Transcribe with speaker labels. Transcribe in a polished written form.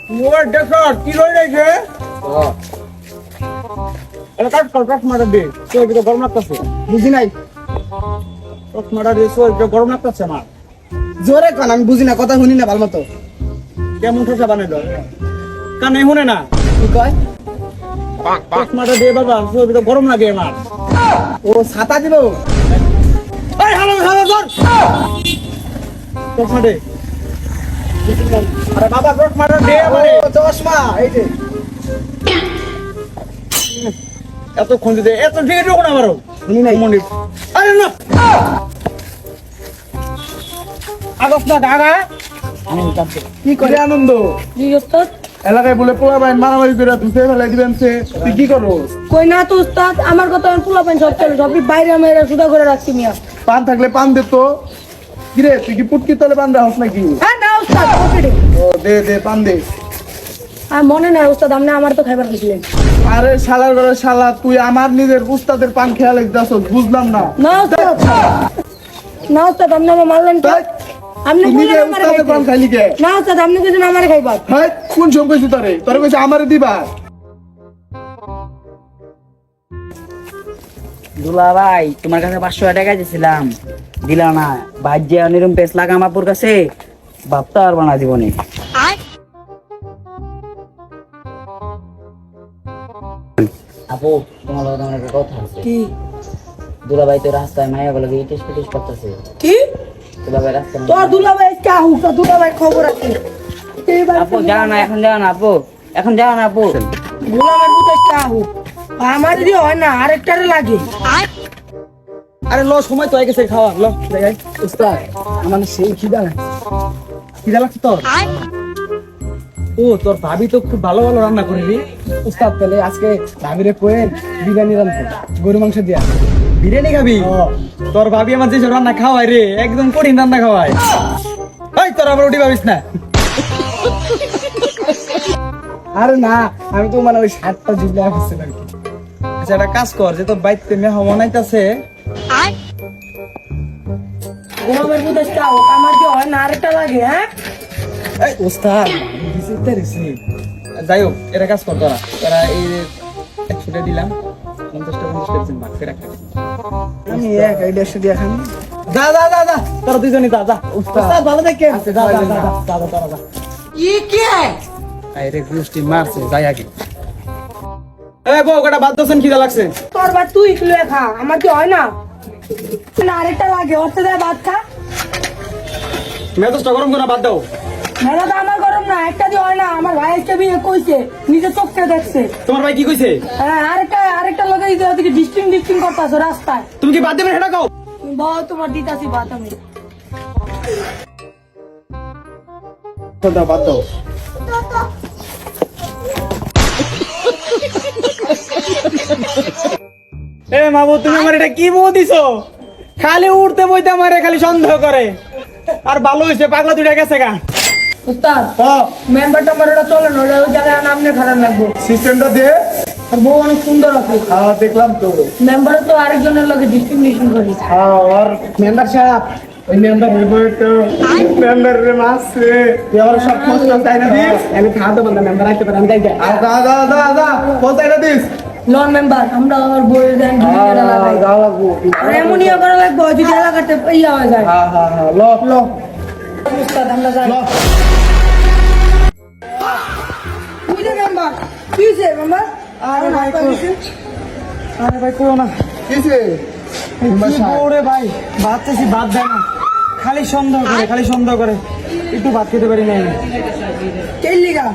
Speaker 1: ওর দেখো কি লই রাইছে এটা কাট কর কাট মারা দে তো এটা গরম লাগতেছে
Speaker 2: বুঝি নাই
Speaker 1: কাট মারা দে তো এটা গরম লাগতেছে আমার
Speaker 2: জোরে কান আমি বুঝি না কথা শুনি না ভালো মতো
Speaker 1: কেমন ঠোসা বানাই দাও কানে শুনে না
Speaker 2: কি কয়
Speaker 1: কাট মারা দে বাবা তো এটা গরম লাগে আমার
Speaker 2: ও ছাতা দিব
Speaker 1: এই হ্যালো হ্যালো ধর কাট মারা দে আরে বাবা কাট মারা দে আমারে
Speaker 2: ও চশমা এই যে
Speaker 1: এত খুঁজে দে এত দিকে ঢোকো না আমারও
Speaker 2: শুনি নাই
Speaker 1: মনির আরে না আগস না দাগা
Speaker 2: কি করে আনন্দ
Speaker 3: জি ওস্তাদ
Speaker 2: এলাকায় বলে পোলা বাইন মারামারি করে ধুতে ফেলাই দিবেন সে তুই কি করো
Speaker 3: কই না তো উস্তাদ আমার কথা আমি পোলা পাইন সব চলে সবই বাইরে মেয়েরা সুদা করে রাখছি মিয়া
Speaker 2: পান থাকলে পান দে তো কিরে তুই কি পুটকি তলে পান রাখস নাকি
Speaker 3: হ্যাঁ না উস্তাদ পকেটে
Speaker 2: ও দে দে পান দে
Speaker 3: আর মনে নাই উস্তাদ আপনি আমার তো খাইবার দিছিলেন
Speaker 2: আরে শালার ঘরে শালা তুই আমার নিজের উস্তাদের পান খেয়াল লাগতাছ বুঝলাম না
Speaker 3: না উস্তাদ না উস্তাদ আপনি আমার মারলেন তো আপনি
Speaker 2: তুই নিজে
Speaker 3: বললেন আমার
Speaker 2: উস্তাদের পান
Speaker 3: খাইতে
Speaker 2: খাইলি কে
Speaker 3: না উস্তাদ আপনি কিছু আমার খাইবার
Speaker 2: হ্যাঁ কোন সময় কইছি তোরে তোরে কইছি আমারে দিবা
Speaker 4: দুলা ভাই তোমার কাছে 500 টাকা দিয়েছিলাম দিলা না বাজ্যে অনিরম পেস লাগাম আপুর কাছে ভাবতে পারবো না জীবনে আপু তোমার লগে আমার একটা কথা আছে
Speaker 3: কি
Speaker 4: দুলা ভাই তো রাস্তায় মায়া বলে ইটিস পিটিস করতেছে
Speaker 3: কি
Speaker 4: দুলা ভাই রাস্তায়
Speaker 3: তোর দুলাভাই কা হুকা দুলাভাই খবর আছে এইবার
Speaker 4: আপু যাও না এখন যাও না আপু এখন যাও না আপু
Speaker 3: দুলাভাই বুঝে কা হুক আমার যদি হয় না আরেকটারে লাগে
Speaker 1: আরে ল সময় তো হয়ে গেছে খাওয়া ল জায়গায়
Speaker 2: উস্তাদ আমার সেই খিদা
Speaker 1: খিদা লাগছে তোর ও তোর ভাবি তো খুব ভালো ভালো রান্না করবি
Speaker 2: উস্তাদ তাহলে আজকে ভাবিরে কোয়েন বিরিয়ানি রান্না গরু মাংস দিয়া
Speaker 1: বিরিয়ানি খাবি তোর ভাবি আমার যেসব রান্না খাওয়াই রে একদম কঠিন রান্না খাওয়াই এই তোর আবার উঠি ভাবিস না
Speaker 2: আরে না আমি তো মানে ওই শার্টটা জিবলে আসছিলাম আর কি
Speaker 1: আচ্ছা একটা কাজ কর যে তোর বাইতে মেহমান আইতাছে
Speaker 3: গোলামের বুঝে কা হুক আমার যদি হয় না আরেকটা লাগে হ্যাঁ
Speaker 2: এই উস্তাদ দিছিতে রিসি
Speaker 1: যাই হোক এটা কাজ কর তোরা এই 100 টাকা দিলাম 50 দিন ভাগ করে রাখতে
Speaker 2: আমি এক আইডিয়া দিয়া খান
Speaker 1: যা যা যা যা তোরা দুইজনই যা যা
Speaker 2: উস্তাদ।
Speaker 1: উস্তাদ ভালো দেখে
Speaker 2: আচ্ছা,
Speaker 1: যা যা
Speaker 2: যাই
Speaker 1: যা
Speaker 2: না।
Speaker 1: যা যা তোরা যা
Speaker 3: ই কে
Speaker 1: আরে গোষ্ঠী মারছে যাই আগে এই বউ কটা বাদ দছেন খিদা লাগছে
Speaker 3: তোর ভাত তুই কিলো খা আমার কি হয় না না আরেকটা লাগে ওর দেয় ভাত খা
Speaker 1: মেজাজটা গরম করে বাদ দাও
Speaker 3: মেলা তো আমার গরম না একটা দিয়ে হয় না আমার ভাই একটা বিয়ে কইছে নিজে চোখে দেখছে
Speaker 1: তোমার ভাই কি কইছে
Speaker 3: হ্যাঁ আরেকটা লগে দিকে ডিস্টিং করতেছো রাস্তায়
Speaker 1: তুমি কি বাদ দেবে সেটা কও
Speaker 3: বাবা তোমার দিতাছি ভাত আমি
Speaker 2: তোটা বাদ দাও
Speaker 1: এ মাবু তুমি আমার এটা কি বউ দিছো খালি উঠতে বইতে আমারে খালি সন্দেহ করে আর ভালো হইছে পাগলা দুইটা গেছে গা
Speaker 3: উস্তাদ
Speaker 2: হ্যাঁ
Speaker 3: মেম্বার টেম্বার ওটা চলে না ওই জায়গায় নামনে খারাপ লাগবে
Speaker 2: সিস্টেমটা দে
Speaker 3: আর বউ অনেক সুন্দর আছে
Speaker 2: হ্যাঁ দেখলাম তো
Speaker 3: মেম্বার তো আরেকজনের লগে ডিস্টিংশন করি
Speaker 2: হ্যাঁ আর মেম্বার সাহেব ওই মেম্বার হইব তো মেম্বার রে মাসে এবার সব খোঁজ তাই না দিস আমি খাওয়া বন্ধ মেম্বার আইতে পারে আমি যাই যা যা যা যা যা খোঁজ তাই না দিস
Speaker 3: লন মেম্বার আমরা আর বইয়ের দেন লাগাই
Speaker 2: যা লাগবো
Speaker 3: আর এমনই করা লাগবে যদি এলাকাতে ইয়া হয়ে যায়
Speaker 2: হ্যাঁ হ্যাঁ হ্যাঁ ল ল
Speaker 3: উস্তাদ আমরা যাই
Speaker 2: ল
Speaker 3: বুঝে মেম্বার কিসে মেম্বার
Speaker 1: আরে ভাই আরে ভাই করো না
Speaker 2: কিসে মেম্বার
Speaker 1: কি
Speaker 2: সাহেব
Speaker 1: বউরে ভাই ভাত চাইছি ভাত দেয় না খালি সন্দেহ করে একটু ভাত খেতে পারি না
Speaker 3: কেলিগা